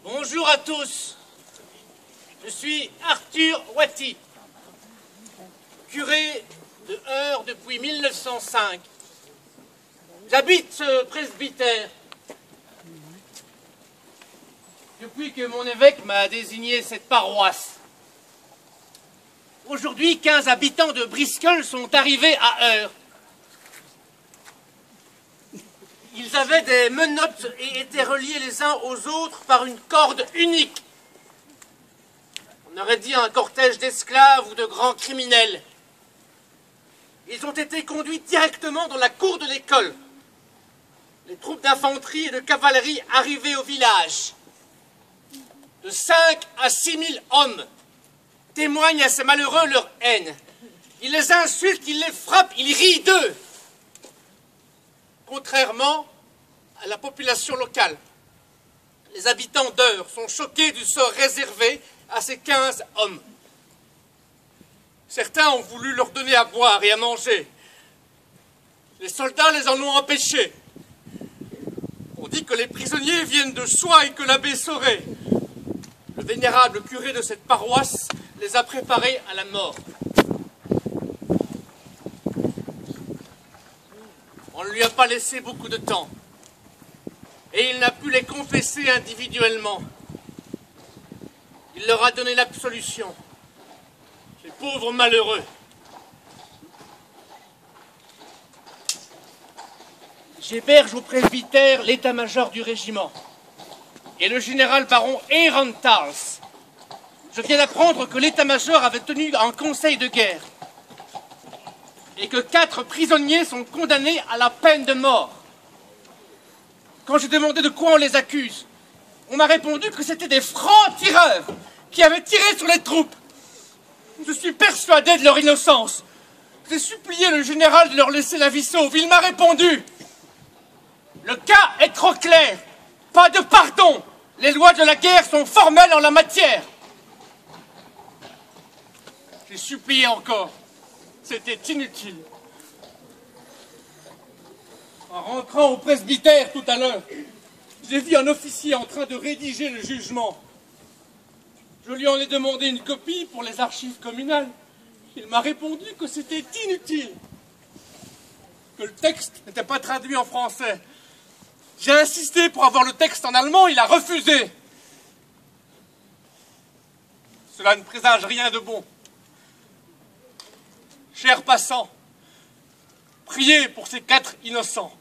Bonjour à tous, je suis Arthur Wati, curé de Heure depuis 1905. J'habite ce presbytère depuis que mon évêque m'a désigné cette paroisse. Aujourd'hui, 15 habitants de Briscoll sont arrivés à Heure. Ils avaient des menottes et étaient reliés les uns aux autres par une corde unique. On aurait dit un cortège d'esclaves ou de grands criminels. Ils ont été conduits directement dans la cour de l'école. Les troupes d'infanterie et de cavalerie arrivées au village, de 5 à 6 000 hommes, témoignent à ces malheureux leur haine. Ils les insultent, ils les frappent, ils rient d'eux. Contrairement à la population locale, les habitants d'Heure sont choqués du sort réservé à ces 15 hommes. Certains ont voulu leur donner à boire et à manger. Les soldats les en ont empêchés. On dit que les prisonniers viennent de Soie et que l'abbé Soré, le vénérable curé de cette paroisse, les a préparés à la mort. On ne lui a pas laissé beaucoup de temps. Et il n'a pu les confesser individuellement. Il leur a donné l'absolution. Les pauvres malheureux. J'héberge au presbytère l'état-major du régiment et le général baron Aaron Tars. Je viens d'apprendre que l'état-major avait tenu un conseil de guerre et que 4 prisonniers sont condamnés à la peine de mort. Quand j'ai demandé de quoi on les accuse, on m'a répondu que c'était des francs-tireurs qui avaient tiré sur les troupes. Je suis persuadé de leur innocence. J'ai supplié le général de leur laisser la vie sauve. Il m'a répondu: le cas est trop clair. Pas de pardon. Les lois de la guerre sont formelles en la matière. J'ai supplié encore. C'était inutile. En rentrant au presbytère tout à l'heure, j'ai vu un officier en train de rédiger le jugement. Je lui en ai demandé une copie pour les archives communales. Il m'a répondu que c'était inutile, que le texte n'était pas traduit en français. J'ai insisté pour avoir le texte en allemand, il a refusé. Cela ne présage rien de bon. Chers passants, priez pour ces 4 innocents.